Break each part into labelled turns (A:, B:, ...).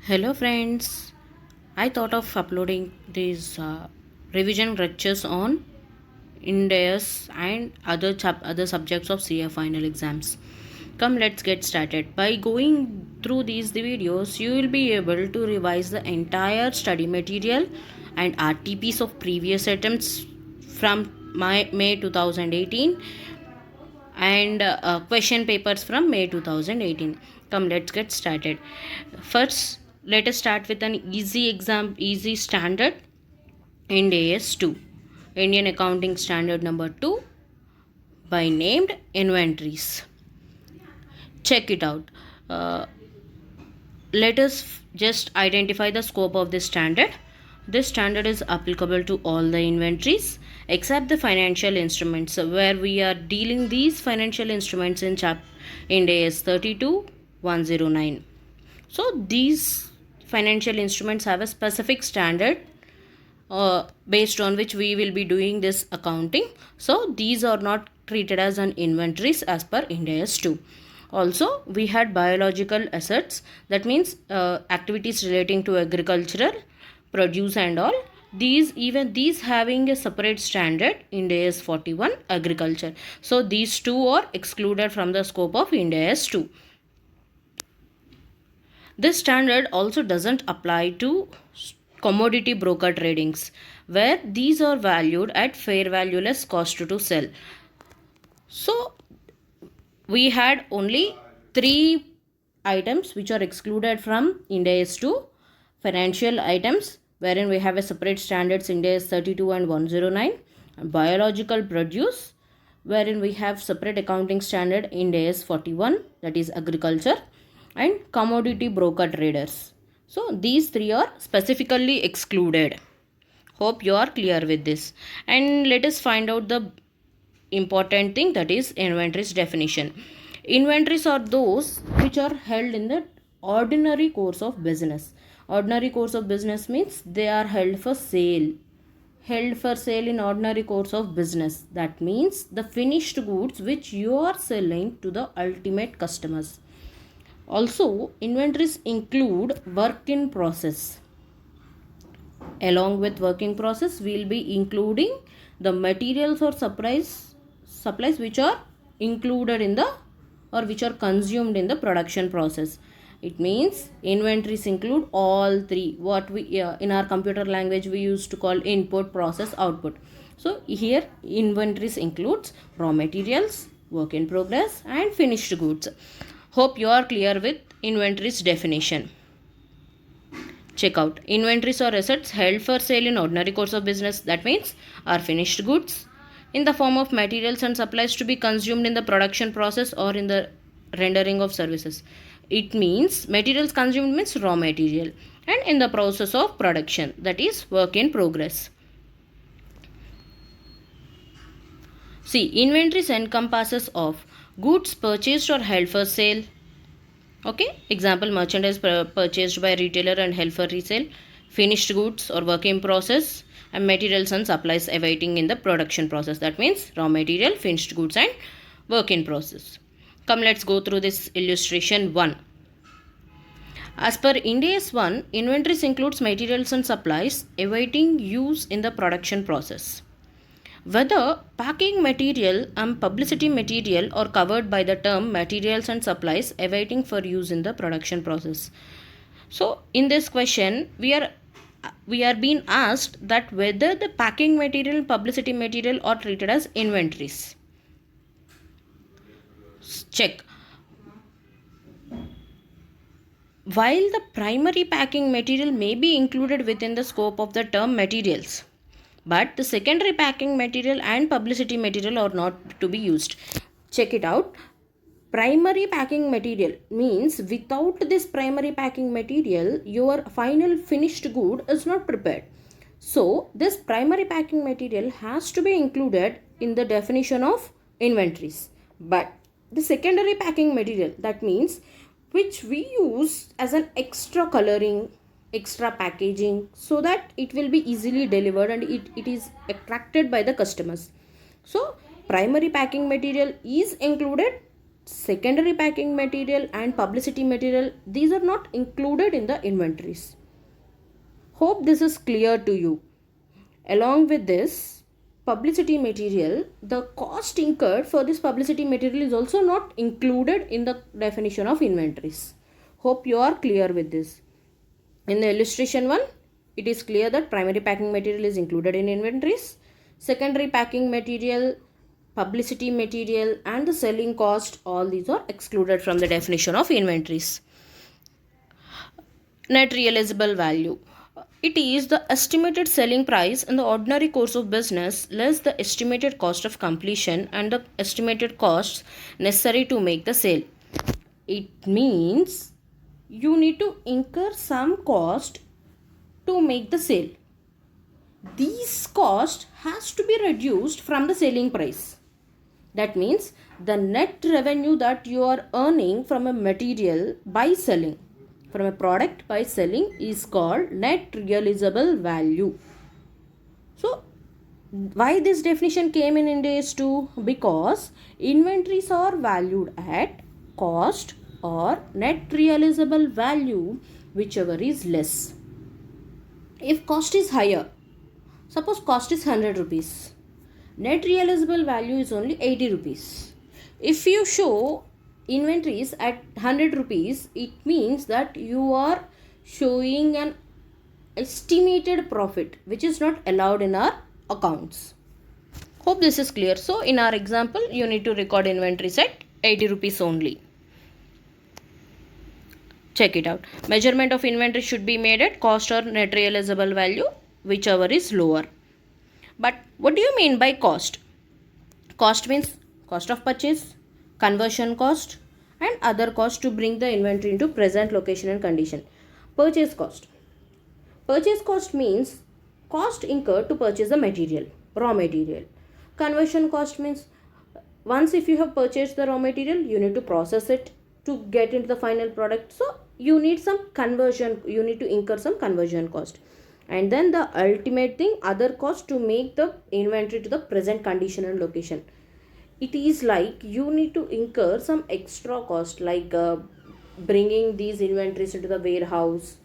A: Hello friends, I thought of uploading these revision lectures on Indias and other subjects of CA final exams. Come, let's get started. By going through these videos, you will be able to revise the entire study material and RTPs of previous attempts from May 2018 and question papers from May 2018. Come, let's get started. First, let us start with an easy standard in AS2, Indian Accounting Standard number 2, by named inventories. Check it out. Uh, Let us just identify the scope of this standard. This standard is applicable to all the inventories except the financial instruments, where we are dealing these financial instruments in Ind AS 32-109. So these financial instruments have a specific standard based on which we will be doing this accounting. So these are not treated as an inventories as per Ind AS 2. Also, we had biological assets, that means activities relating to agricultural produce and all. These having a separate standard Ind AS 41 agriculture. So these two are excluded from the scope of Ind AS 2. This standard also doesn't apply to commodity broker tradings, where these are valued at fair value less cost to sell. So we had only three items which are excluded from Ind AS 2: financial items, wherein we have a separate standards Ind AS 32 and 109, and biological produce, wherein we have separate accounting standard Ind AS 41, that is agriculture, and commodity broker traders. So these three are specifically excluded. Hope you are clear with this. And let us find out the important thing, that is inventories definition. Inventories are those which are held in the ordinary course of business. Ordinary course of business means they are held for sale. Held for sale in ordinary course of business. That means the finished goods which you are selling to the ultimate customers. Also, inventories include work in process. Along with work in process, we will be including the materials or supplies which are included in the or which are consumed in the production process. It means inventories include all three, what we in our computer language we used to call input, process, output. So here inventories includes raw materials, work in progress, and finished goods. Hope you are clear with inventories definition. Check out. Inventories or assets held for sale in ordinary course of business, that means are finished goods in the form of materials and supplies to be consumed in the production process or in the rendering of services. It means materials consumed means raw material, and in the process of production, that is work in progress. See, inventories encompasses of goods purchased or held for sale. Okay, example, merchandise purchased by retailer and held for resale, finished goods or work in process, and materials and supplies awaiting in the production process. That means raw material, finished goods, and work in process. Come, let's go through this illustration 1. As per Ind AS 1, inventories includes materials and supplies awaiting use in the production process. Whether packing material and publicity material are covered by the term materials and supplies awaiting for use in the production process. So in this question, we are being asked that whether the packing material and publicity material are treated as inventories. Check. While the primary packing material may be included within the scope of the term materials, but the secondary packing material and publicity material are not to be used. Check it out. Primary packing material means without this primary packing material, your final finished good is not prepared. So this primary packing material has to be included in the definition of inventories. But the secondary packing material, that means which we use as an extra coloring, extra packaging, so that it will be easily delivered and it is attracted by the customers. So primary packing material is included, secondary packing material and publicity material, these are not included in the inventories. Hope this is clear to you. Along with this publicity material, the cost incurred for this publicity material is also not included in the definition of inventories. Hope you are clear with this. In the illustration 1, it is clear that primary packing material is included in inventories. Secondary packing material, publicity material and the selling cost, all these are excluded from the definition of inventories. Net realizable value. It is the estimated selling price in the ordinary course of business less the estimated cost of completion and the estimated costs necessary to make the sale. It means you need to incur some cost to make the sale. These cost has to be reduced from the selling price. That means the net revenue that you are earning from a material by selling, from a product by selling, is called net realizable value. So why this definition came in Ind AS 2? Because inventories are valued at cost or net realizable value, whichever is less. If cost is higher, suppose cost is 100 rupees, net realizable value is only 80 rupees. If you show inventories at 100 rupees, it means that you are showing an estimated profit which is not allowed in our accounts. Hope this is clear. So in our example, you need to record inventories at 80 rupees only. Check it out. Measurement of inventory should be made at cost or net realizable value, whichever is lower. But what do you mean by cost? Cost means cost of purchase, conversion cost and other costs to bring the inventory into present location and condition. Purchase cost. Purchase cost means cost incurred to purchase the material, raw material. Conversion cost means once if you have purchased the raw material, you need to process it to get into the final product. So you need some conversion, you need to incur some conversion cost. And then the ultimate thing, other cost to make the inventory to the present condition and location. It is like you need to incur some extra cost like bringing these inventories into the warehouse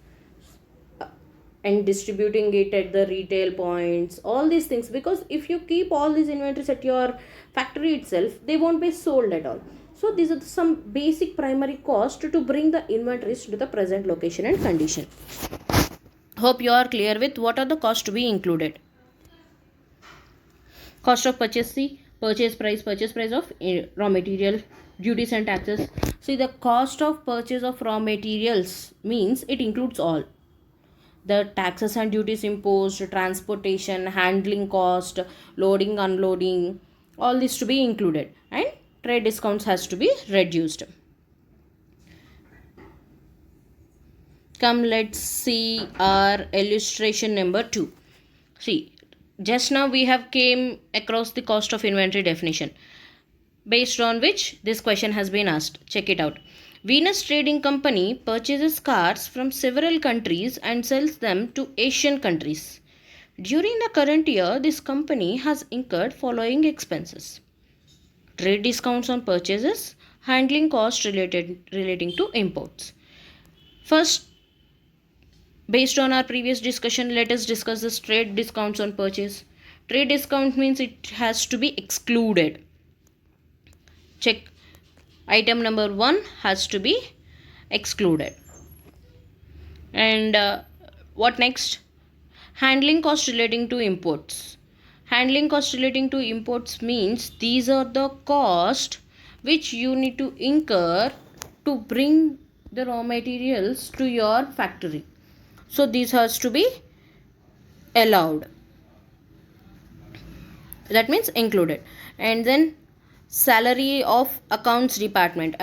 A: and distributing it at the retail points, all these things, because if you keep all these inventories at your factory itself, they won't be sold at all. So these are some basic primary cost to bring the inventories to the present location and condition. Hope you are clear with what are the costs to be included. Cost of purchase, see, purchase price of raw material, duties and taxes. See, the cost of purchase of raw materials means it includes all the taxes and duties imposed, transportation, handling cost, loading, unloading, all this to be included, and trade discounts has to be reduced. Come, let's see our illustration number 2. See, just now we have came across the cost of inventory definition, based on which this question has been asked. Check it out. Venus Trading Company purchases cars from several countries and sells them to Asian countries. During the current year, this company has incurred following expenses: trade discounts on purchases, handling costs relating to imports. First, based on our previous discussion, let us discuss this trade discounts on purchase. Trade discount means it has to be excluded. Check. Item number 1 has to be excluded. And what next? Handling costs relating to imports. Handling costs relating to imports means these are the costs which you need to incur to bring the raw materials to your factory. So this has to be allowed. That means included. And then salary of accounting department.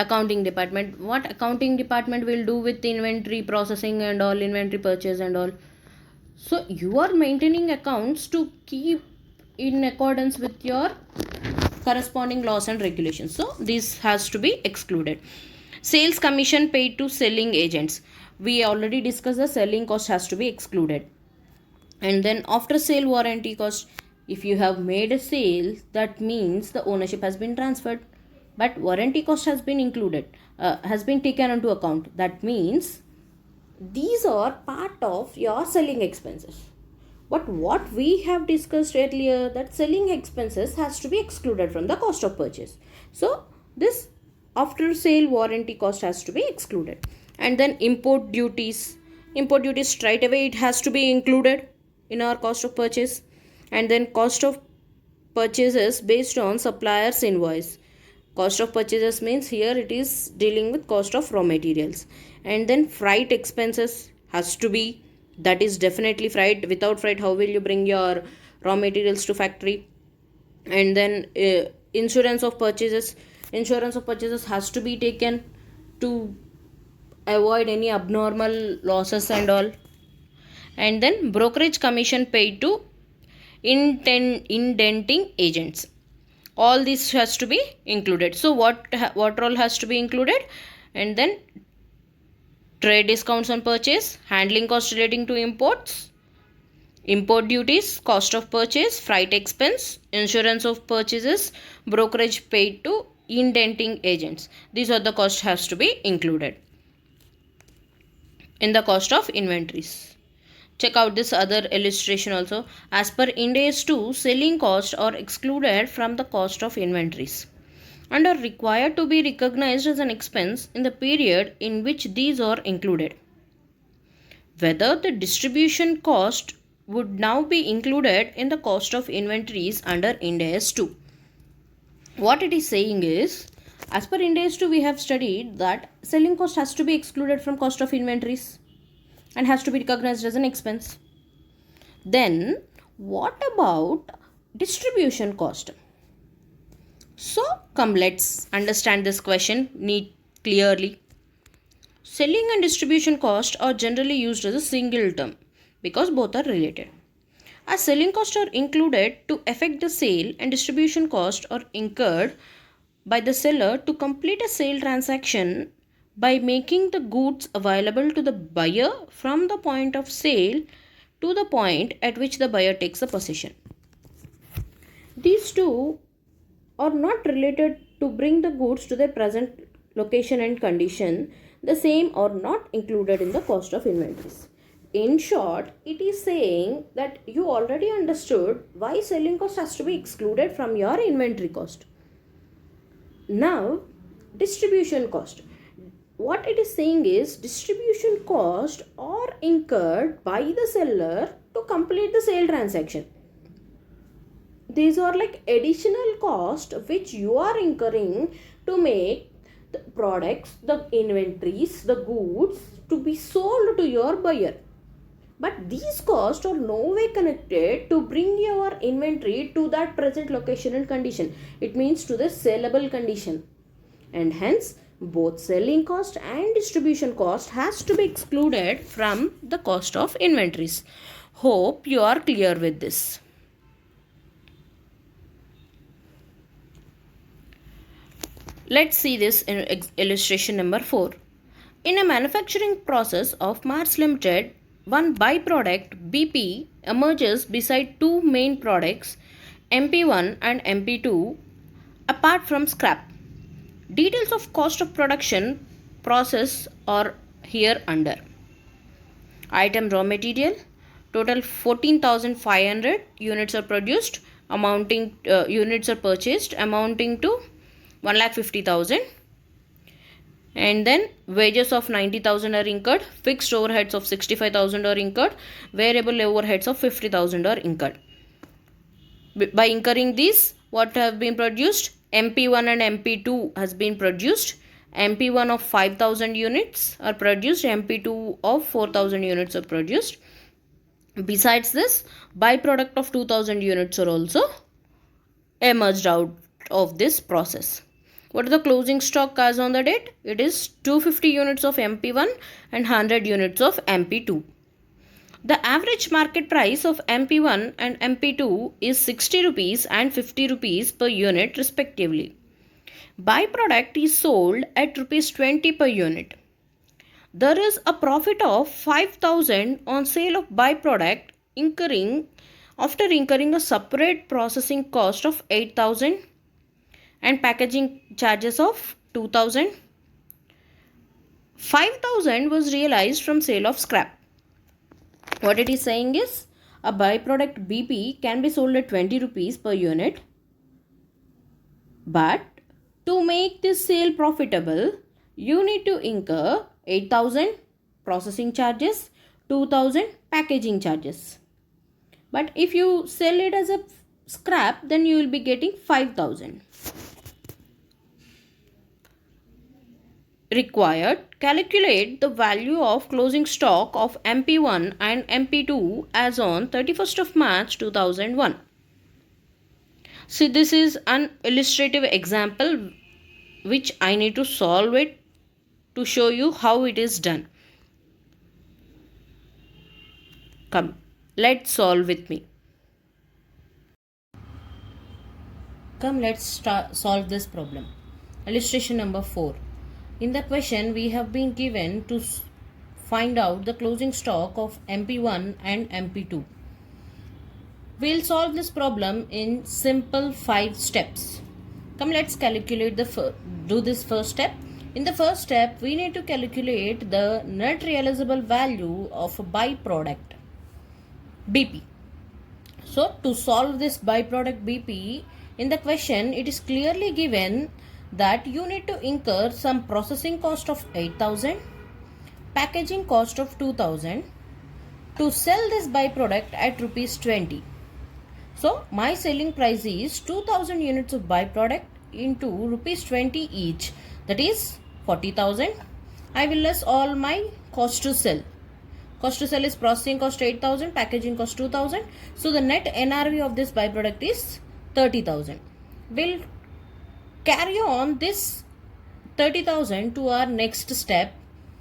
A: What accounting department will do with inventory processing and all, inventory purchase and all? So you are maintaining accounts to keep in accordance with your corresponding laws and regulations. So this has to be excluded. Sales commission paid to selling agents. We already discussed the selling cost has to be excluded. And then after sale warranty cost. If you have made a sale, that means the ownership has been transferred. but warranty cost has been included, has been taken into account. That means these are part of your selling expenses. But what we have discussed earlier, that selling expenses has to be excluded from the cost of purchase. So this after sale warranty cost has to be excluded. And then import duties straight away it has to be included in our cost of purchase. And then cost of purchases based on supplier's invoice. Cost of purchases means here it is dealing with cost of raw materials. And then freight expenses has to be, that is definitely freight. Without freight, how will you bring your raw materials to factory? And then insurance of purchases has to be taken to avoid any abnormal losses and all. And then brokerage commission paid to indenting agents, all this has to be included. So what all has to be included? And then trade discounts on purchase, handling costs relating to imports, import duties, cost of purchase, freight expense, insurance of purchases, brokerage paid to indenting agents. These are the costs has to be included in the cost of inventories. Check out this other illustration also. As per Ind AS 2, selling costs are excluded from the cost of inventories and are required to be recognized as an expense in the period in which these are included. Whether the distribution cost would now be included in the cost of inventories under Ind AS 2. What it is saying is, as per Ind AS 2, we have studied that selling cost has to be excluded from cost of inventories and has to be recognized as an expense. Then what about distribution cost? So come, let's understand this question clearly. Selling and distribution cost are generally used as a single term because both are related. As selling costs are included to effect the sale and distribution costs are incurred by the seller to complete a sale transaction by making the goods available to the buyer from the point of sale to the point at which the buyer takes the possession. These two are not related to bring the goods to their present location and condition. The same are not included in the cost of inventories. In short, it is saying that you already understood why selling cost has to be excluded from your inventory cost. Now, distribution cost. What it is saying is distribution cost are incurred by the seller to complete the sale transaction. These are like additional cost which you are incurring to make the products, the inventories, the goods to be sold to your buyer. But these costs are no way connected to bring your inventory to that present location and condition. It means to the sellable condition. And hence, both selling cost and distribution cost has to be excluded from the cost of inventories. Hope you are clear with this. Let's see this in illustration number 4. In a manufacturing process of Mars Limited, one byproduct BP emerges beside two main products MP1 and MP2 apart from scrap. Details of cost of production process are here under. Item raw material, total 14,500 units are produced, units are purchased amounting to 1,50,000. And then wages of 90,000 are incurred, fixed overheads of 65,000 are incurred, variable overheads of 50,000 are incurred. By incurring these, what have been produced? MP1 and MP2 has been produced. MP1 of 5,000 units are produced, MP2 of 4,000 units are produced. Besides this, byproduct of 2,000 units are also emerged out of this process. What is the closing stock as on the date? It is 250 units of MP1 and 100 units of MP2. The average market price of MP1 and MP2 is 60 rupees and 50 rupees per unit respectively. Byproduct is sold at rupees 20 per unit. There is a profit of 5,000 on sale of byproduct after incurring a separate processing cost of 8,000 and packaging charges of 2000. 5000 was realized from sale of scrap. What it is saying is a byproduct BP can be sold at 20 rupees per unit, but to make this sale profitable, you need to incur 8000 processing charges, 2000 packaging charges. But if you sell it as a scrap, then you will be getting 5000. Required, calculate the value of closing stock of MP1 and MP2 as on 31st of March 2001. See, this is an illustrative example which I need to solve it to show you how it is done. Come, let's solve with me. Come, let's solve this problem. Illustration number 4. In the question, we have been given to find out the closing stock of MP1 and MP2. We'll solve this problem in simple 5 steps. Come, let's calculate do this first step. In the first step, we need to calculate the net realizable value of a byproduct BP. So, to solve this byproduct BP, in the question, it is clearly given that you need to incur some processing cost of 8000, packaging cost of 2000 to sell this byproduct at rupees 20. So my selling price is 2000 units of byproduct into rupees 20 each, that is 40,000. I will less all my cost to sell. Cost to sell is processing cost 8000, packaging cost 2000. So the net NRV of this byproduct is 30,000. We'll carry on this 30,000 to our next step,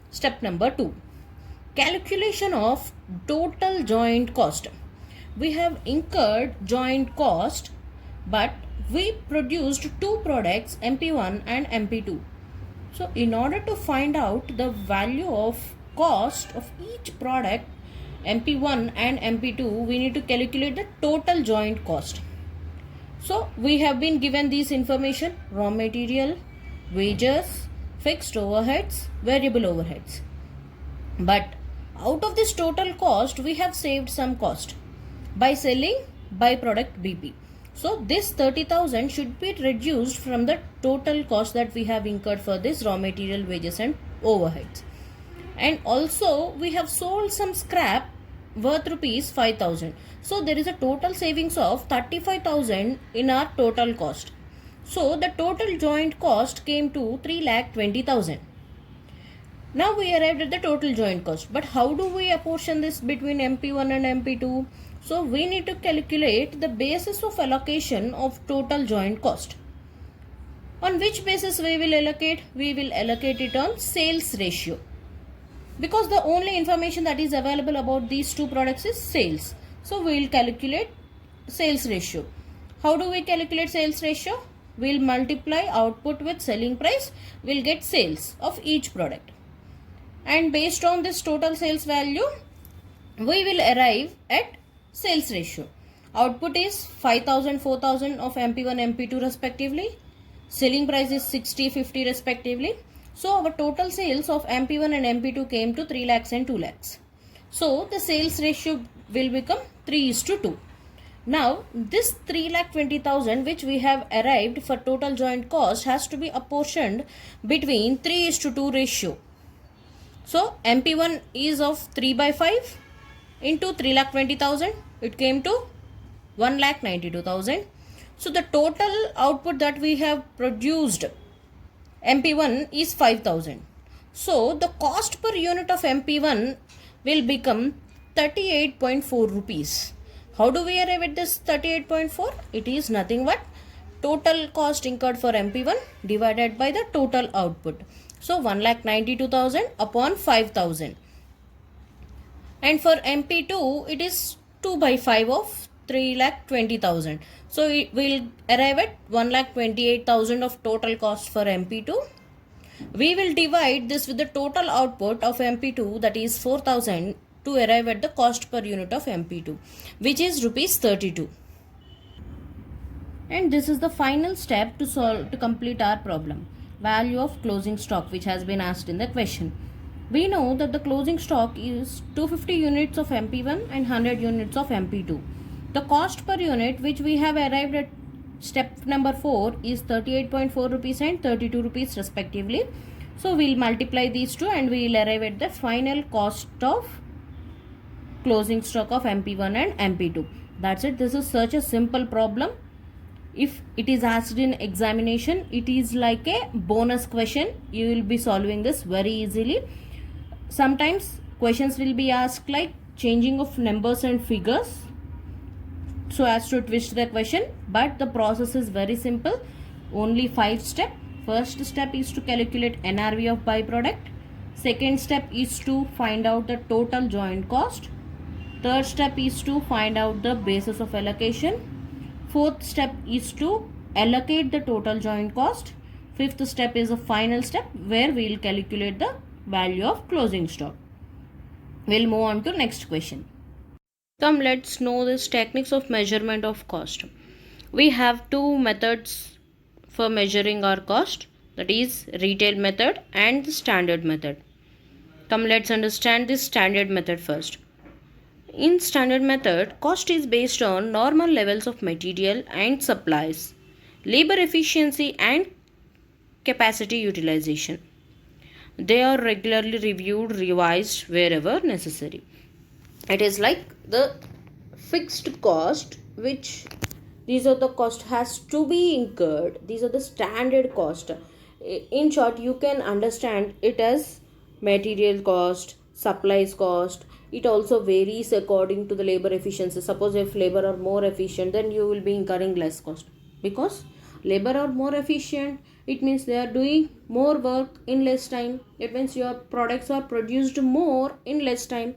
A: step number 2. Calculation of total joint cost. We have incurred joint cost, but we produced two products, MP1 and MP2. So in order to find out the value of cost of each product, MP1 and MP2, we need to calculate the total joint cost. So we have been given these information: raw material, wages, fixed overheads, variable overheads. But out of this total cost, we have saved some cost by selling byproduct BP. So this 30,000 should be reduced from the total cost that we have incurred for this raw material, wages and overheads. And also we have sold some scrap worth rupees 5,000. So there is a total savings of 35,000 in our total cost. So the total joint cost came to 3,20,000. Now we arrived at the total joint cost. But how do we apportion this between MP1 and MP2? So we need to calculate the basis of allocation of total joint cost. On which basis we will allocate? We will allocate it on sales ratio. Because the only information that is available about these two products is sales. So we will calculate sales ratio. How do we calculate sales ratio? We will multiply output with selling price. We will get sales of each product. And based on this total sales value, we will arrive at sales ratio. Output is 5,000, 4,000 of MP1, MP2 respectively. Selling price is 60, 50 respectively. So our total sales of MP1 and MP2 came to 3 lakhs and 2 lakhs. So the sales ratio will become 3:2. Now this 3,20,000 which we have arrived for total joint cost has to be apportioned between 3:2 ratio. So MP1 is of 3/5 into 3,20,000. It came to 1,92,000. So the total output that we have produced MP1 is 5,000. So the cost per unit of MP1 will become 38.4 rupees. How do we arrive at this 38.4? It is nothing but total cost incurred for MP1 divided by the total output. So 1,92,000 upon 5,000. And for MP2 it is 2/5 of 3,20,000. So it will arrive at 1,28,000 of total cost for MP2. We will divide this with the total output of MP2, that is 4,000, to arrive at the cost per unit of MP2, which is rupees 32. And this is the final step to solve to complete our problem. Value of closing stock, which has been asked in the question. We know that the closing stock is 250 units of MP1 and 100 units of MP2. The cost per unit which we have arrived at step number 4 is 38.4 rupees and 32 rupees respectively. So we'll multiply these two and we'll arrive at the final cost of closing stock of MP1 and MP2. That's it. This is such a simple problem. If it is asked in examination, it is like a bonus question. You will be solving this very easily. Sometimes questions will be asked like changing of numbers and figures so as to twist the question, but the process is very simple. Only 5 steps. First step is to calculate NRV of byproduct. Second step is to find out the total joint cost. Third step is to find out the basis of allocation. Fourth step is to allocate the total joint cost. Fifth step is a final step where we will calculate the value of closing stock. We'll move on to next question. Come, let's know this techniques of measurement of cost. We have two methods for measuring our cost, that is retail method and the standard method. Come, let's understand this standard method first. In standard method, cost is based on normal levels of material and supplies, labor efficiency and capacity utilization. They are regularly reviewed, revised wherever necessary. It is like the fixed cost, which these are the cost has to be incurred. These are the standard cost. In short, you can understand it as material cost, supplies cost. It also varies according to the labor efficiency. Suppose if labor are more efficient, then you will be incurring less cost, because labor are more efficient, it means they are doing more work in less time. It means your products are produced more in less time,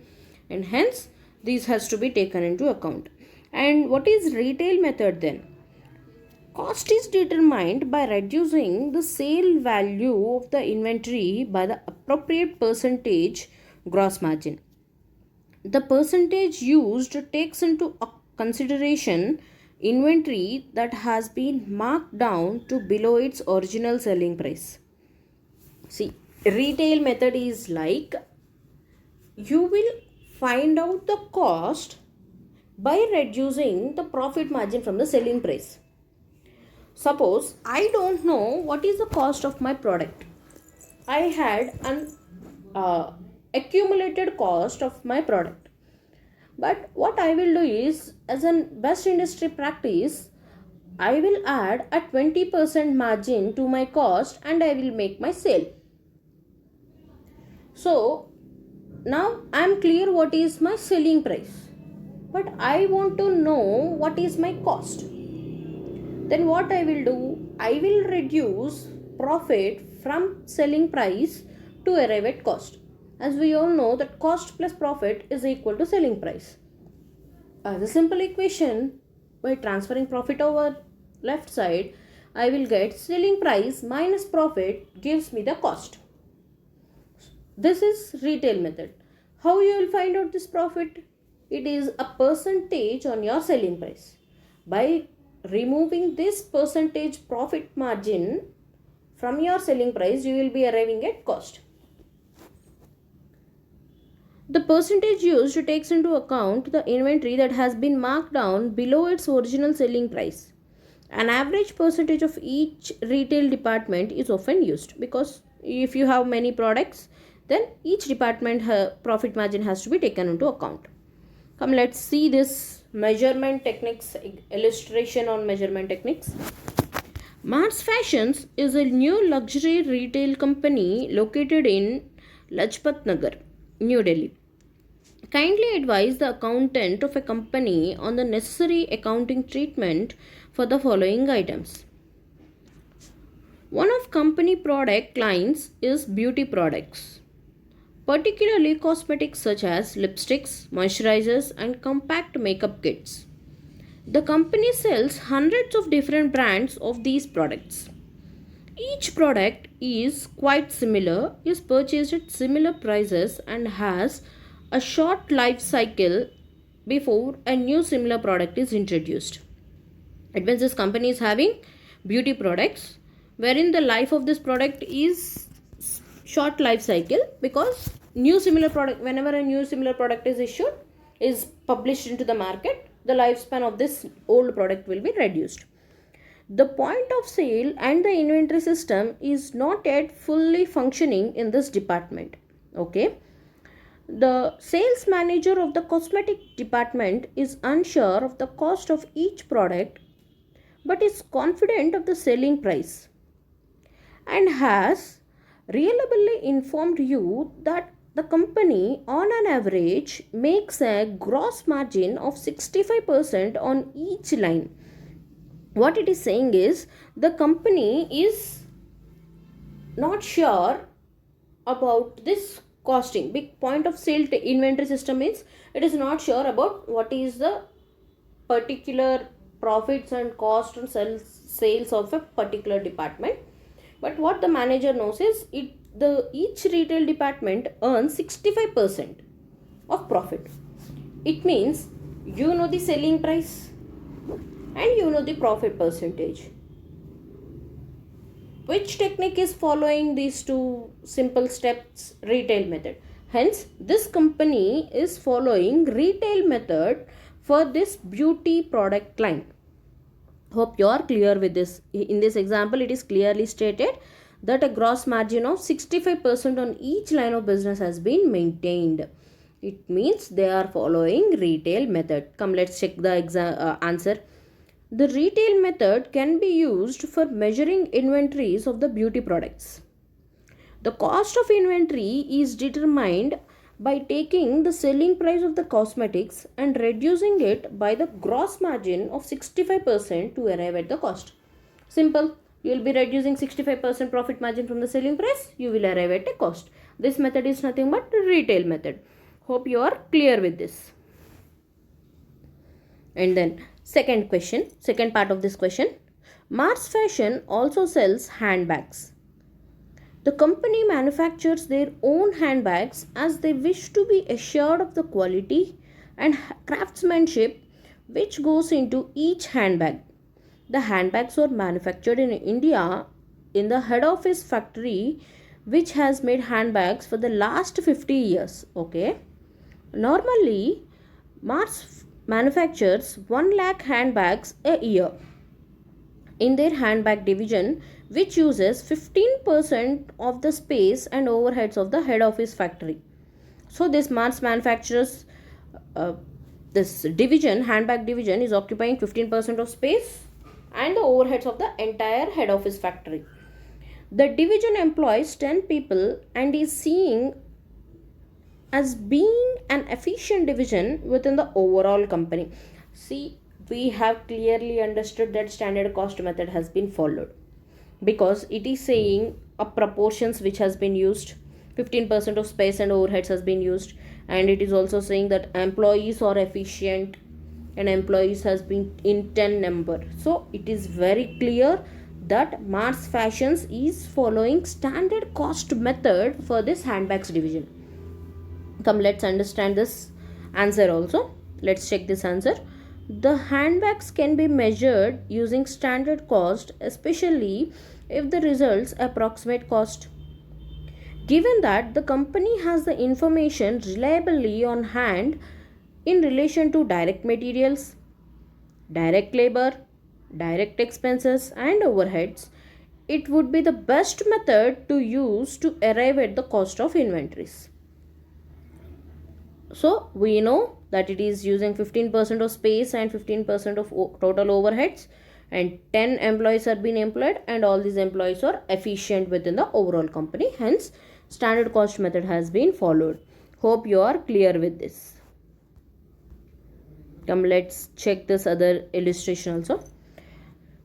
A: and hence these has to be taken into account. And what is retail method then? Cost is determined by reducing the sale value of the inventory by the appropriate percentage gross margin. The percentage used takes into consideration inventory that has been marked down to below its original selling price. See, retail method is like you will find out the cost by reducing the profit margin from the selling price. Suppose I don't know what is the cost of my product. I had an accumulated cost of my product. But what I will do is, as a best industry practice, I will add a 20% margin to my cost and I will make my sale. So now I am clear what is my selling price, but I want to know what is my cost. Then what I will do, I will reduce profit from selling price to arrive at cost. As we all know that cost plus profit is equal to selling price. As a simple equation, by transferring profit over left side, I will get selling price minus profit gives me the cost. This is retail method. How you will find out this profit? It is a percentage on your selling price. By removing this percentage profit margin from your selling price, you will be arriving at cost. The percentage used takes into account the inventory that has been marked down below its original selling price. An average percentage of each retail department is often used, because if you have many products, then each department profit margin has to be taken into account. Come, let's see this measurement techniques, illustration on measurement techniques. Mars Fashions is a new luxury retail company located in Lajpat Nagar, New Delhi. Kindly advise the accountant of a company on the necessary accounting treatment for the following items. One of company product lines is beauty products, particularly cosmetics such as lipsticks, moisturizers, and compact makeup kits. The company sells hundreds of different brands of these products. Each product is quite similar, is purchased at similar prices, and has a short life cycle before a new similar product is introduced. It means this company is having beauty products wherein the life of this product is short life cycle, because new similar product, whenever a new similar product is issued, is published into the market, the lifespan of this old product will be reduced. The point of sale and the inventory system is not yet fully functioning in this department. Okay. The sales manager of the cosmetic department is unsure of the cost of each product but is confident of the selling price and has reliably informed you that the company on an average makes a gross margin of 65% on each line. What it is saying is the company is not sure about this costing. Big point of sale inventory system means it is not sure about what is the particular profits and cost and sales of a particular department. But what the manager knows is each retail department earns 65% of profit. It means you know the selling price and you know the profit percentage. Which technique is following these two simple steps? Retail method. Hence, this company is following retail method for this beauty product line. Hope you are clear with this. In this example, it is clearly stated that a gross margin of 65% on each line of business has been maintained. It means they are following retail method. Come, let's check the answer. The retail method can be used for measuring inventories of the beauty products. The cost of inventory is determined by taking the selling price of the cosmetics and reducing it by the gross margin of 65% to arrive at the cost. Simple. You will be reducing 65% profit margin from the selling price. You will arrive at a cost. This method is nothing but retail method. Hope you are clear with this. And then second part of this question. Mars Fashion also sells handbags. The company manufactures their own handbags as they wish to be assured of the quality and craftsmanship which goes into each handbag. The handbags were manufactured in India in the head office factory which has made handbags for the last 50 years. Okay. Normally, Mars manufactures 1 lakh handbags a year in their handbag division, which uses 15% of the space and overheads of the head office factory. So this Mars manufactures this division, handbag division, is occupying 15% of space and the overheads of the entire head office factory. The division employs 10 people and is seen as being an efficient division within the overall company. See, we have clearly understood that standard cost method has been followed, because it is saying a proportions which has been used, 15% of space and overheads has been used, and it is also saying that employees are efficient and employees has been in 10 number. So it is very clear that Mars Fashions is following standard cost method for this handbags division. Come, let's understand this answer also. Let's check this answer. The handbags can be measured using standard cost, especially if the results approximate cost. Given that the company has the information reliably on hand in relation to direct materials, direct labor, direct expenses and overheads, it would be the best method to use to arrive at the cost of inventories. So we know that it is using 15% of space and 15% of total overheads, and 10 employees are being employed, and all these employees are efficient within the overall company. Hence, standard cost method has been followed. Hope you are clear with this. Come, let's check this other illustration also.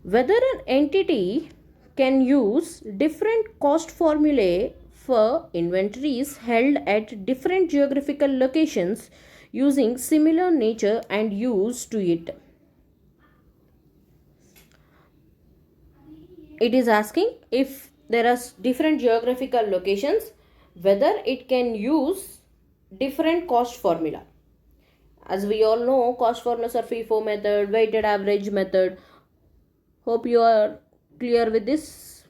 A: Whether an entity can use different cost formulae for inventories held at different geographical locations using similar nature and use to it. It is asking if there are different geographical locations, whether it can use different cost formula. As we all know, cost formulas are FIFO method, weighted average method. Hope you are clear with this.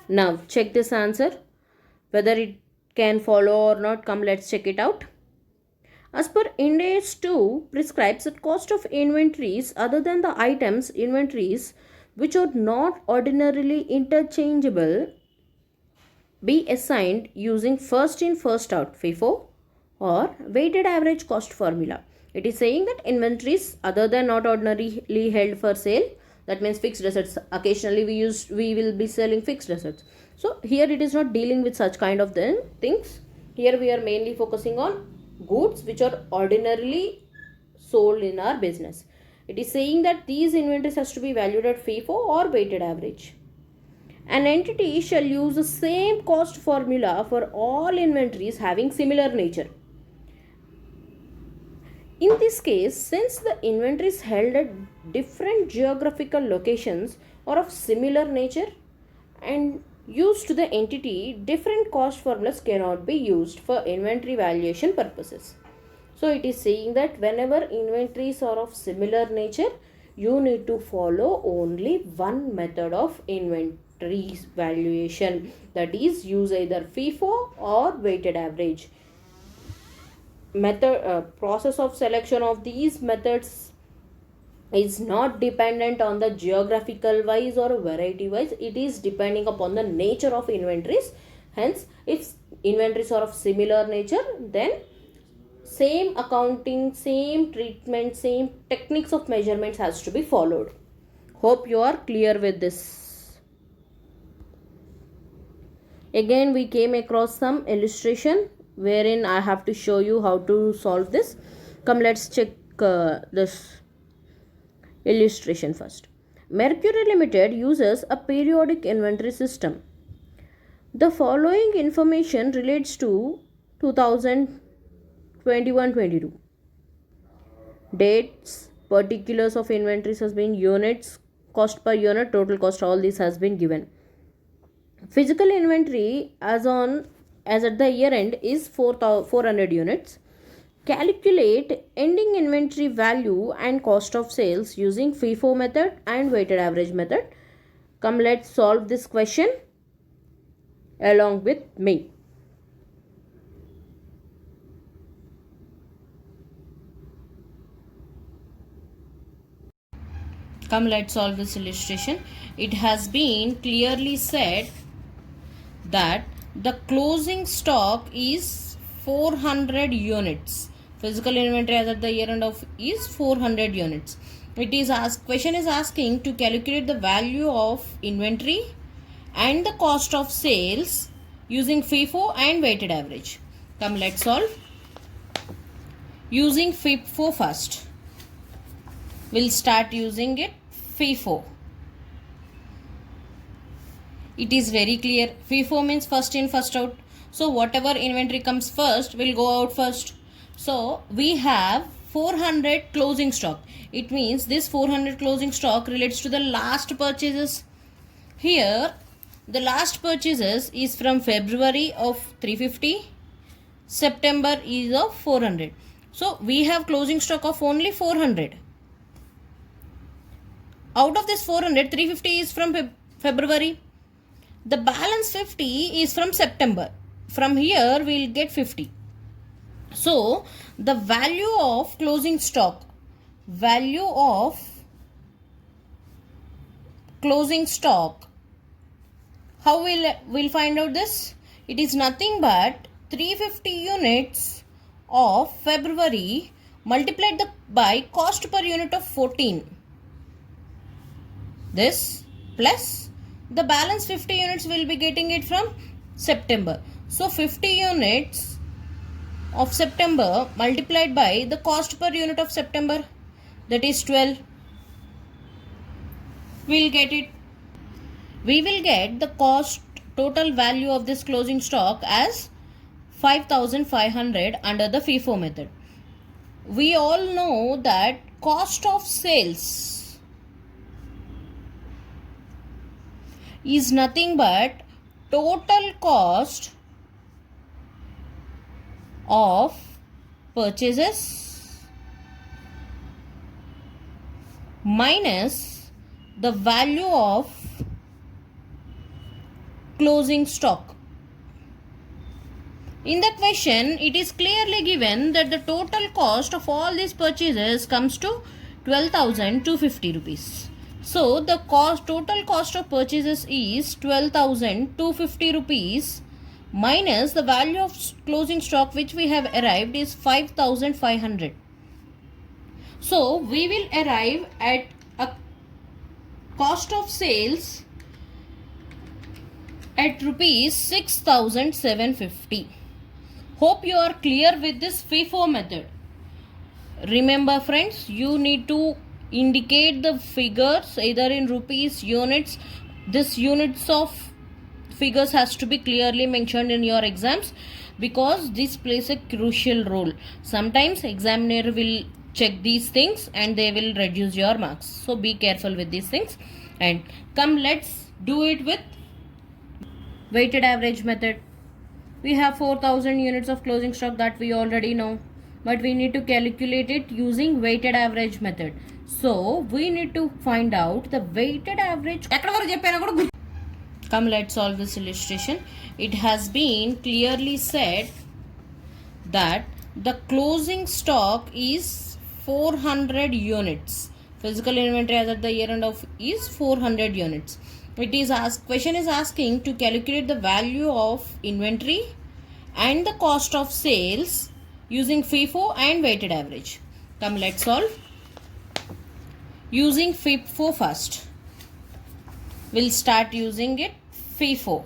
A: Now check this answer, whether it can follow or not. Come, let's check it out. As per Ind AS 2 prescribes that cost of inventories other than the items inventories which are not ordinarily interchangeable be assigned using first in first out FIFO or weighted average cost formula. It is saying that inventories other than not ordinarily held for sale, that means fixed assets, occasionally we will be selling fixed assets. So here it is not dealing with such kind of things. Here we are mainly focusing on goods which are ordinarily sold in our business. It is saying that these inventories has to be valued at FIFO or weighted average. An entity shall use the same cost formula for all inventories having similar nature. In this case, since the inventories held at different geographical locations or of similar nature and used to the entity, different cost formulas cannot be used for inventory valuation purposes. So it is saying that whenever inventories are of similar nature, you need to follow only one method of inventories valuation, that is use either FIFO or weighted average. Process of selection of these methods is not dependent on the geographical wise or variety wise. It is depending upon the nature of inventories. Hence, if inventories are of similar nature, then same accounting, same treatment, same techniques of measurements has to be followed. Hope you are clear with this. Again, we came across some illustration wherein I have to show you how to solve this. Come, let's check this illustration first. Mercury Limited uses a periodic inventory system. The following information relates to 2021-22. Dates, particulars of inventories has been units, cost per unit, total cost, all this has been given. Physical inventory as at the year end is 400 units. Calculate ending inventory value and cost of sales using FIFO method and weighted average method. Come, let's solve this question along with me. Come, let's solve this illustration. It has been clearly said that the closing stock is 400 units. Physical inventory as at the year end of is 400 units. It is question is asking to calculate the value of inventory and the cost of sales using FIFO and weighted average. Come, let's solve. Using FIFO first. We'll start using it FIFO. It is very clear. FIFO means first in first out. So whatever inventory comes first will go out first. So we have 400 closing stock. It means this 400 closing stock relates to the last purchases. Here the last purchases is from February of 350, September is of 400. So we have closing stock of only 400. Out of this 400, 350 is from February. The balance 50 is from September. From here we will get 50. So the value of closing stock, how we'll find out this? It is nothing but 350 units of February multiplied by cost per unit of 14. This plus the balance 50 units will be getting it from September. So 50 units of September multiplied by the cost per unit of September, that is 12. We'll get it. We will get the cost total value of this closing stock as 5,500 under the FIFO method. We all know that cost of sales is nothing but total cost of purchases minus the value of closing stock. In the question, it is clearly given that the total cost of all these purchases comes to 12,250 rupees. So the total cost of purchases is 12,250 rupees minus the value of closing stock which we have arrived is 5,500. So we will arrive at a cost of sales at rupees 6,750. Hope you are clear with this FIFO method. Remember friends, you need to indicate the figures either in rupees, units. This units of figures has to be clearly mentioned in your exams because this plays a crucial role. Sometimes examiner will check these things and they will reduce your marks. So be careful with these things. And come, let's do it with weighted average method. We have 4,000 units of closing stock that we already know, but we need to calculate it using weighted average method. So we need to find out the weighted average. Come, let's solve this illustration. It has been clearly said that the closing stock is 400 units. Physical inventory as at the year end of is 400 units. It is question is asking to calculate the value of inventory and the cost of sales using FIFO and weighted average. Come, let's solve. Using FIFO first. We'll start using it FIFO.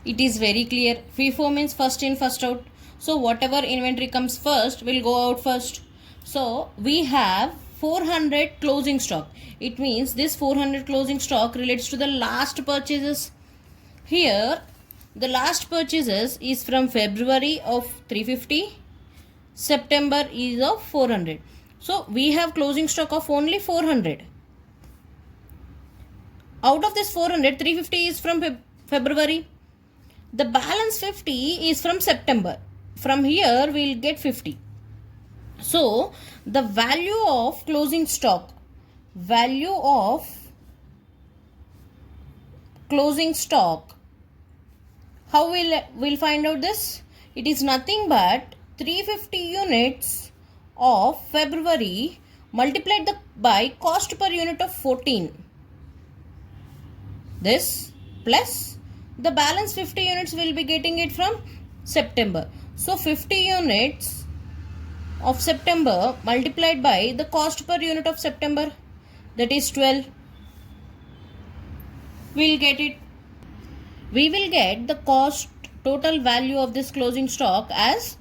A: It is very clear. FIFO means first in, first out. So whatever inventory comes first will go out first. So we have 400 closing stock. It means this 400 closing stock relates to the last purchases. Here the last purchases is from February of 350, September is of 400. So we have closing stock of only 400. Out of this 400, 350 is from February. The balance 50 is from September. From here we will get 50. So the value of closing stock, how we'll find out this? It is nothing but 350 units of February multiplied by cost per unit of 14. This plus the balance 50 units will be getting it from September. So 50 units of September multiplied by the cost per unit of September, that is 12. We'll get it. We will get the cost total value of this closing stock as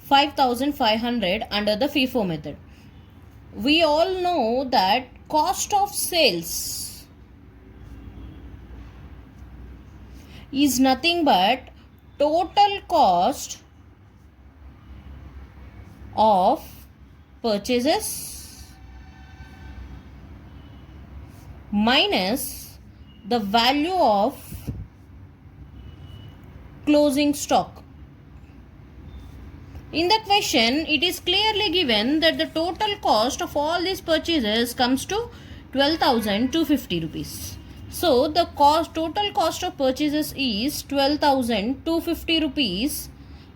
A: 5,500 under the FIFO method. We all know that cost of sales is nothing but total cost of purchases minus the value of closing stock. In the question, it is clearly given that the total cost of all these purchases comes to 12,250 rupees. So the total cost of purchases is 12,250 rupees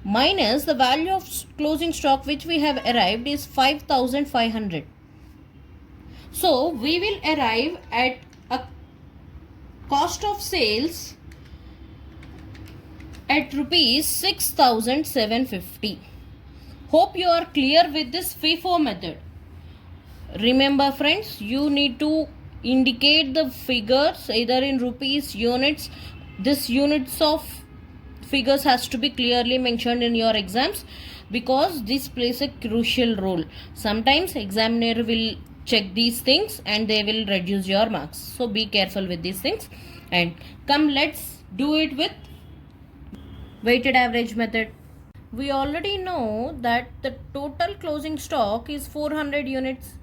A: minus the value of closing stock which we have arrived is 5,500. So we will arrive at a cost of sales at rupees 6,750. Hope you are clear with this FIFO method. Remember friends, you need to indicate the figures either in rupees, units. This units of figures has to be clearly mentioned in your exams because this plays a crucial role. Sometimes examiner will check these things and they will reduce your marks. So be careful with these things. And come, let's do it with weighted average method. We already know that the total closing stock is 400 units.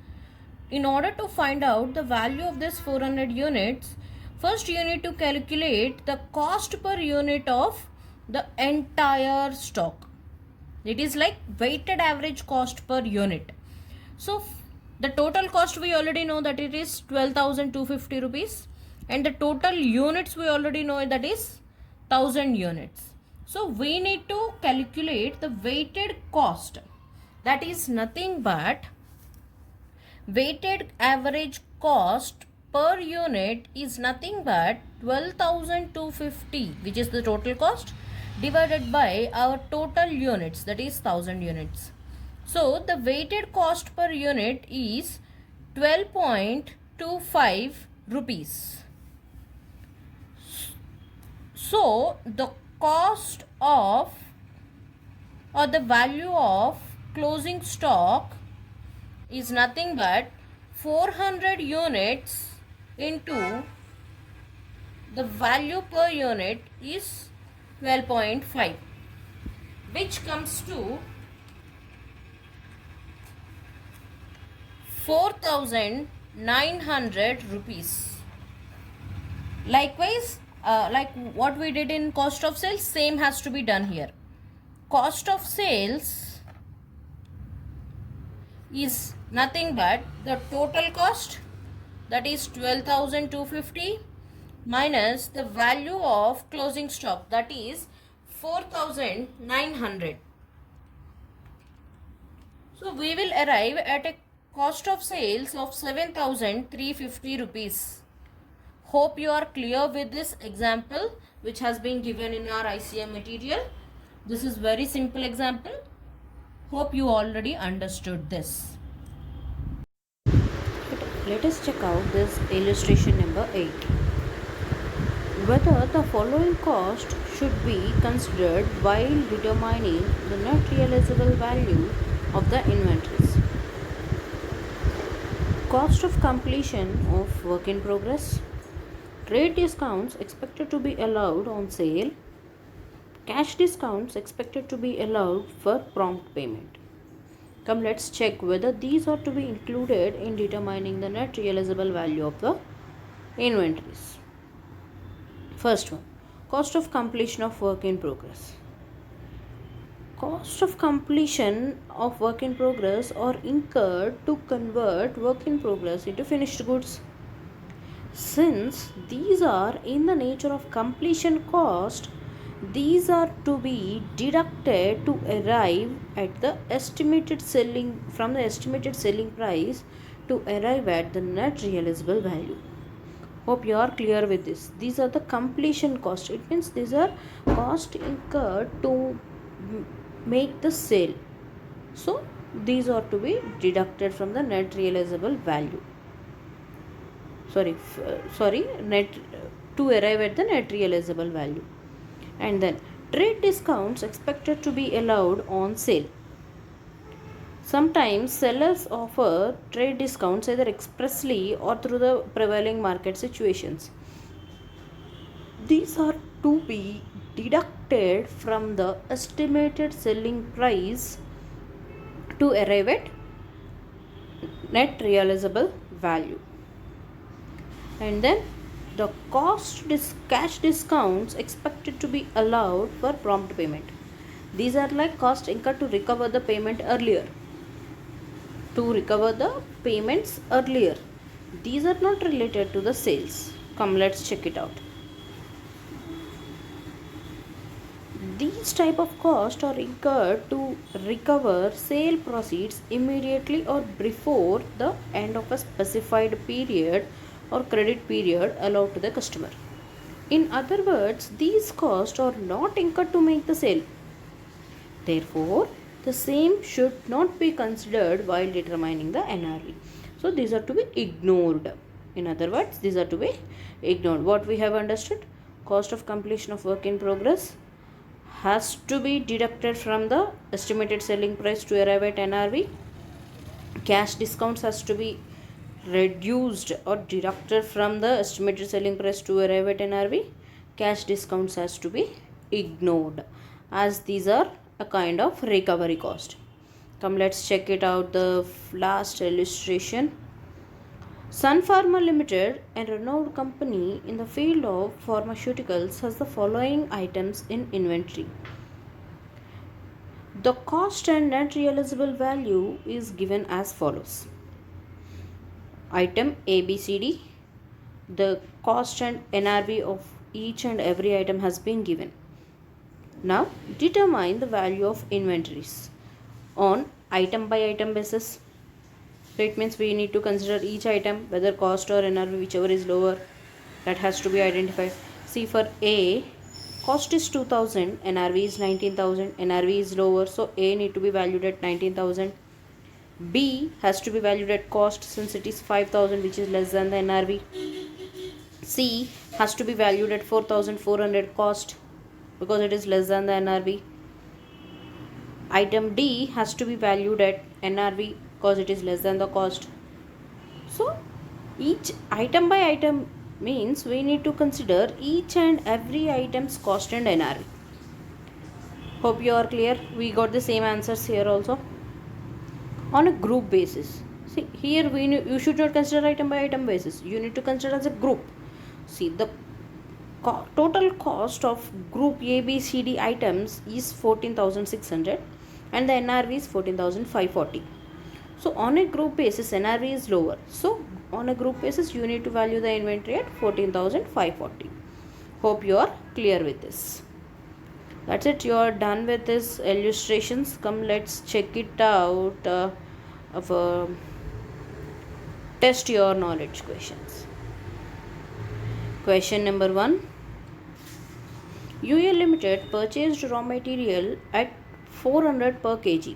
A: In order to find out the value of this 400 units, first you need to calculate the cost per unit of the entire stock. It is like weighted average cost per unit. So The total cost we already know that it is 12,250 rupees, and the total units we already know that is 1000 units. So we need to calculate the weighted cost, that is nothing but weighted average cost per unit is nothing but 12,250, which is the total cost, divided by our total units, that is 1000 units. So the weighted cost per unit is 12.25 rupees. So the cost of, or the value of closing stock is nothing but 400 units into the value per unit is 12.5, which comes to 4,900 rupees. Likewise, like what we did in cost of sales, same has to be done here. Cost of sales is nothing but the total cost, that is 12,250, minus the value of closing stock, that is 4,900. So we will arrive at a cost of sales of 7,350 rupees. Hope you are clear with this example which has been given in our ICM material. This is very simple example. Hope you already understood this. Let us check out this illustration number 8. Whether the following cost should be considered while determining the net realizable value of the inventories. Cost of completion of work in progress, trade discounts expected to be allowed on sale, cash discounts expected to be allowed for prompt payment. Come, let's check whether these are to be included in determining the net realizable value of the inventories. First one, cost of completion of work in progress. Cost of completion of work in progress are incurred to convert work in progress into finished goods. Since these are in the nature of completion cost, these are to be deducted to arrive at the estimated selling price to arrive at the net realizable value. Hope you are clear with this. These are the completion cost. It means these are cost incurred to make the sale. So these are to be deducted from the net realizable value. Net to arrive at the net realizable value. And then trade discounts expected to be allowed on sale. Sometimes sellers offer trade discounts either expressly or through the prevailing market situations. These are to be deducted from the estimated selling price to arrive at net realizable value. And then the cash discounts expected to be allowed for prompt payment. These are like cost incurred to recover the payment earlier. These are not related to the sales. Come, let's check it out. These type of costs are incurred to recover sale proceeds immediately or before the end of a specified period or credit period allowed to the customer. In other words, these costs are not incurred to make the sale. Therefore, the same should not be considered while determining the NRV. So these are to be ignored. In other words, these are to be ignored. What we have understood? Cost of completion of work in progress has to be deducted from the estimated selling price to arrive at NRV. Cash discounts has to be reduced or deducted from the estimated selling price to arrive at NRV. Cash discounts has to be ignored as these are a kind of recovery cost. Come, let's check it out, the last illustration. Sun Pharma Limited, a renowned company in the field of pharmaceuticals, has the following items in inventory. The cost and net realizable value is given as follows. item ABCD. The cost and NRV of each and every item has been given. Now determine the value of inventories on item by item basis. So it means we need to consider each item, whether cost or NRV, whichever is lower, that has to be identified. See, for A, cost is 2000, NRV is 19,000, NRV is lower, so A need to be valued at 19,000. B has to be valued at cost since it is 5,000, which is less than the NRV. C has to be valued at 4,400 cost because it is less than the NRV. Item D has to be valued at NRV because it is less than the cost. So each item by item means we need to consider each and every item's cost and NRV. Hope you are clear. We got the same answers here also. On a group basis, see here you should not consider item by item basis. You need to consider as a group. See, the total cost of group ABCD items is 14,600 and the NRV is 14,540. So on a group basis, NRV is lower. So on a group basis, you need to value the inventory at 14,540. Hope you are clear with this. That's it. You are done with this illustrations. Come, let's check it out. Test your knowledge questions. Question number 1. UL Limited purchased raw material at 400 per kg.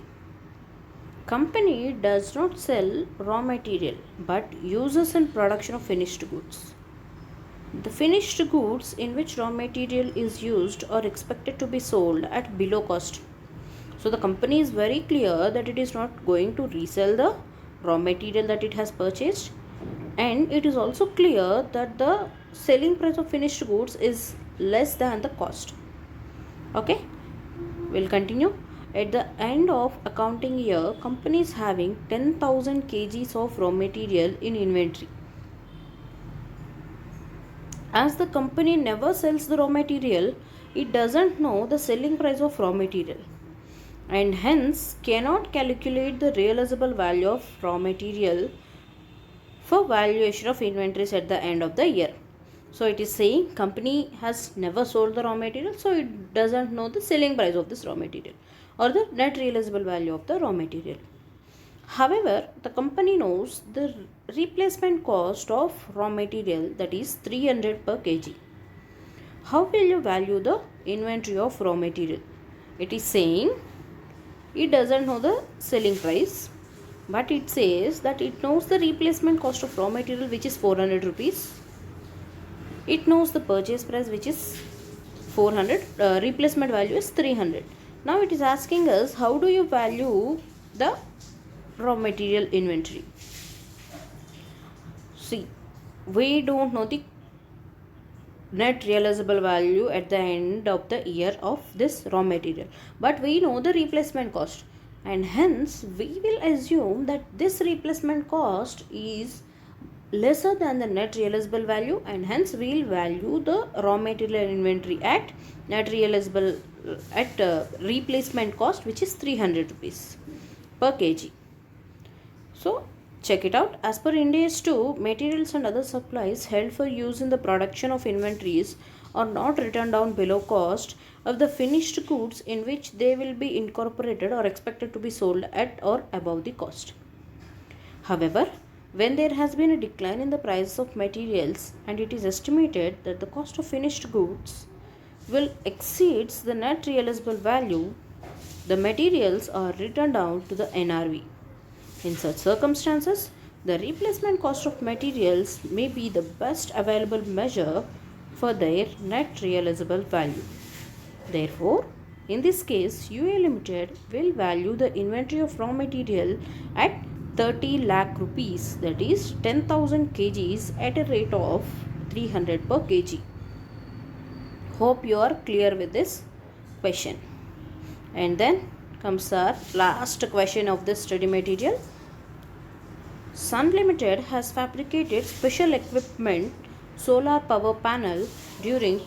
A: Company does not sell raw material but uses in production of finished goods. The finished goods in which raw material is used are expected to be sold at below cost. So the company is very clear that it is not going to resell the raw material that it has purchased, and it is also clear that the selling price of finished goods is less than the cost. Okay, we'll continue. At the end of accounting year, company is having 10,000 kgs of raw material in inventory. As the company never sells the raw material, it doesn't know the selling price of raw material and hence cannot calculate the realizable value of raw material for valuation of inventories at the end of the year. So it is saying company has never sold the raw material, so it doesn't know the selling price of this raw material or the net realizable value of the raw material. However, the company knows the replacement cost of raw material, that is 300 per kg. How will you value the inventory of raw material? It is saying it doesn't know the selling price, but it says that it knows the replacement cost of raw material, which is 400 rupees. It knows the purchase price, which is 400, replacement value is 300. Now it is asking us, how do you value the raw material inventory? See, we don't know the net realizable value at the end of the year of this raw material, but we know the replacement cost, and hence we will assume that this replacement cost is lesser than the net realizable value, and hence we will value the raw material inventory at net realizable at replacement cost, which is 300 rupees per kg. So check it out. As per Ind AS 2, materials and other supplies held for use in the production of inventories are not written down below cost of the finished goods in which they will be incorporated or expected to be sold at or above the cost. However, when there has been a decline in the prices of materials and it is estimated that the cost of finished goods will exceeds the net realizable value, the materials are written down to the NRV. In such circumstances, the replacement cost of materials may be the best available measure for their net realizable value. Therefore, in this case, UA Limited will value the inventory of raw material at 30 lakh rupees, that is 10,000 kgs at a rate of 300 per kg. Hope you are clear with this question. And then comes our last question of this study material. Sun Limited has fabricated special equipment solar power panel during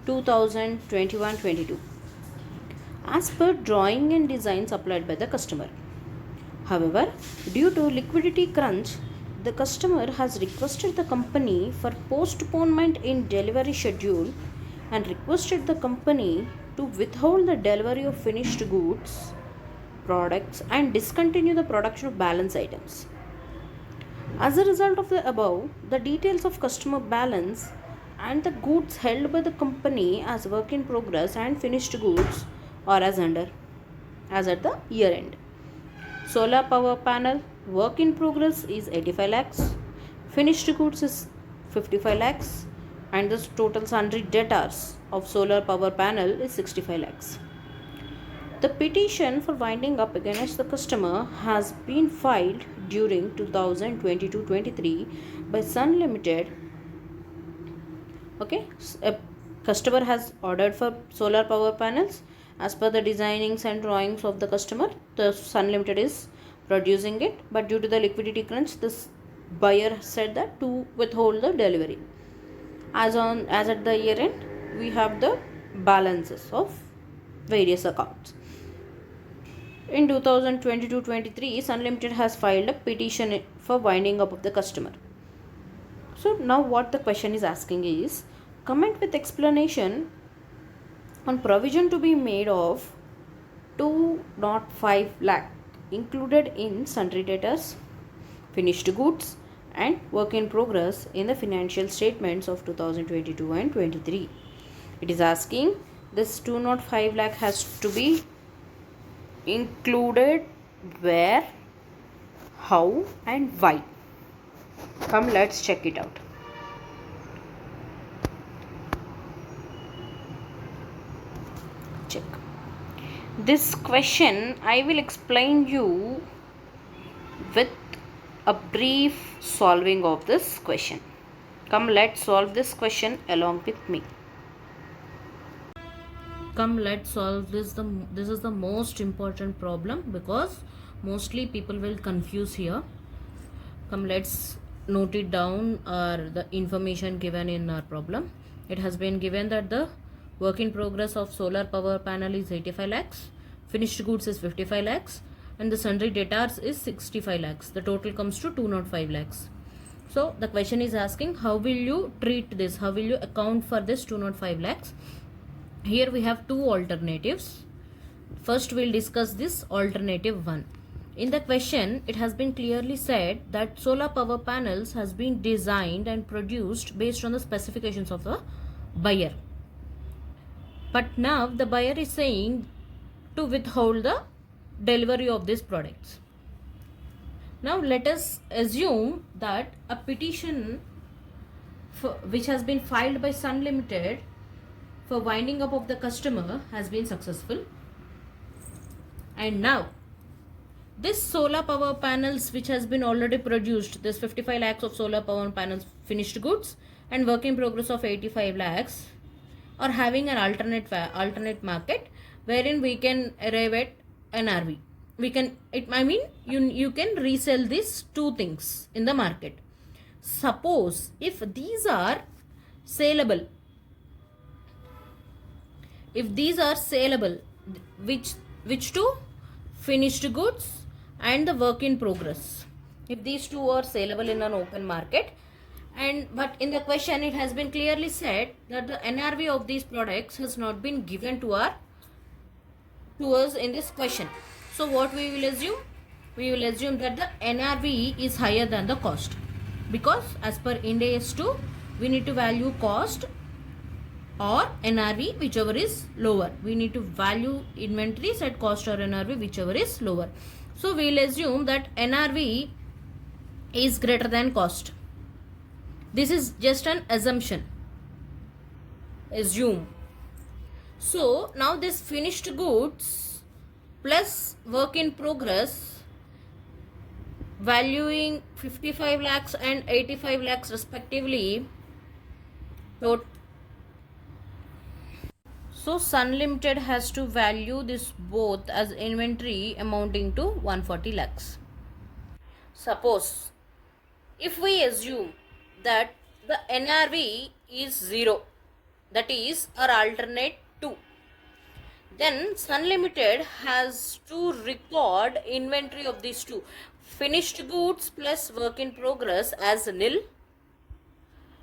A: 2021-22 as per drawing and design supplied by the customer. However, due to liquidity crunch, the customer has requested the company for postponement in delivery schedule and requested the company to withhold the delivery of finished goods, products, and discontinue the production of balance items. As a result of the above, the details of customer balance and the goods held by the company as work in progress and finished goods are as at the year end. Solar power panel work in progress is 85 lakhs, finished goods is 55 lakhs, and the total sundry debtors of solar power panel is 65 lakhs. The petition for winding up against the customer has been filed during 2022-23 by Sun Limited. Okay, a customer has ordered for solar power panels as per the designings and drawings of the customer. The Sun Limited is producing it, but due to the liquidity crunch, this buyer said that to withhold the delivery. As at the year end, we have the balances of various accounts. In 2022-23, Sun Limited has filed a petition for winding up of the customer. So now what the question is asking is, comment with explanation on provision to be made of 205 lakh included in sundry debtors, finished goods, and work in progress in the financial statements of 2022 and 23. It is asking this 205 lakh has to be included where, how, and why. Come, let's check it out. Check. This question I will explain you with a brief solving of this question. Come, let's solve this question along with me. Come, let's solve this. This is the most important problem because mostly people will confuse here. Come, let's note it down, or the information given in our problem. It has been given that the work in progress of solar power panel is 85 lakhs, finished goods is 55 lakhs, and the sundry debtors is 65 lakhs. The total comes to 205 lakhs. So the question is asking, how will you treat this? How will you account for this 205 lakhs? Here we have two alternatives. First we'll discuss this alternative one. In the question, it has been clearly said that solar power panels has been designed and produced based on the specifications of the buyer. But now the buyer is saying to withhold the delivery of these products. Now let us assume that a petition which has been filed by Sun Limited for winding up of the customer has been successful, and now this solar power panels which has been already produced, this 55 lakhs of solar power panels finished goods and work in progress of 85 lakhs are having an alternate market wherein we can arrive at NRV. You can resell these two things in the market. Suppose if these are saleable, which two? Finished goods and the work in progress. If these two are saleable in an open market, but in the question it has been clearly said that the NRV of these products has not been given to us in this question. So what we will assume? We will assume that the NRV is higher than the cost, because as per Ind AS 2 we need to value cost or NRV, whichever is lower. We need to value inventories at cost or NRV, whichever is lower. So we will assume that NRV is greater than cost. This is just an assumption. Assume. So now this finished goods plus work in progress valuing 55 lakhs and 85 lakhs respectively. So Sun Limited has to value this both as inventory amounting to 140 lakhs. Suppose if we assume that the NRV is 0, that is our alternate 2, Then Sun Limited has to record inventory of these two, finished goods plus work in progress, as nil,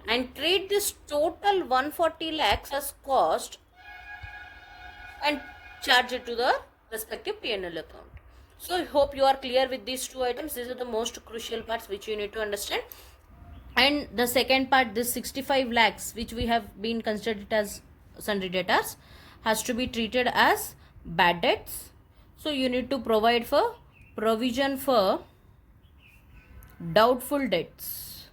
A: and treat this total 140 lakhs as cost and charge it to the respective P&L account. So I hope you are clear with these two items. These are the most crucial parts which you need to understand. And the second part, this 65 lakhs which we have been considered as sundry debtors, has to be treated as bad debts. So you need to provide for provision for doubtful debts,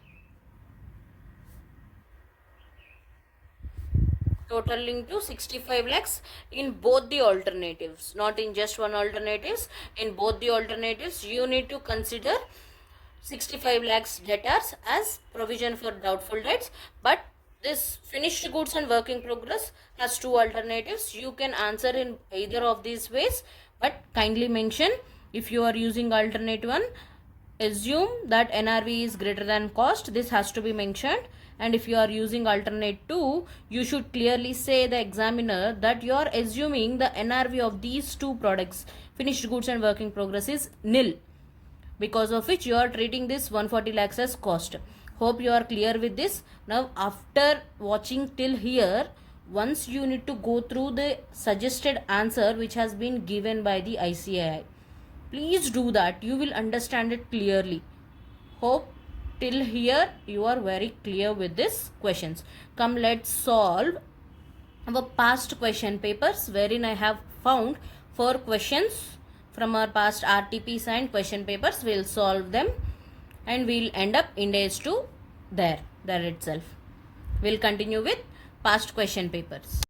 A: totaling to 65 lakhs in both the alternatives, not in just one alternatives. In both the alternatives, you need to consider 65 lakhs debtors as provision for doubtful debts. But this finished goods and work in progress has two alternatives. You can answer in either of these ways, but kindly mention, if you are using alternate one, assume that NRV is greater than cost. This has to be mentioned. And if you are using alternate 2, you should clearly say the examiner that you are assuming the NRV of these two products, finished goods and work in progress, is nil, because of which you are treating this 140 lakhs as cost. Hope you are clear with this. Now after watching till here, once you need to go through the suggested answer which has been given by the ICAI. Please do that. You will understand it clearly. Hope till here you are very clear with these questions. Come, let's solve our past question papers, wherein I have found 4 questions from our past RTPs and question papers. We'll solve them and we'll end up in days 2 there itself. We'll continue with past question papers.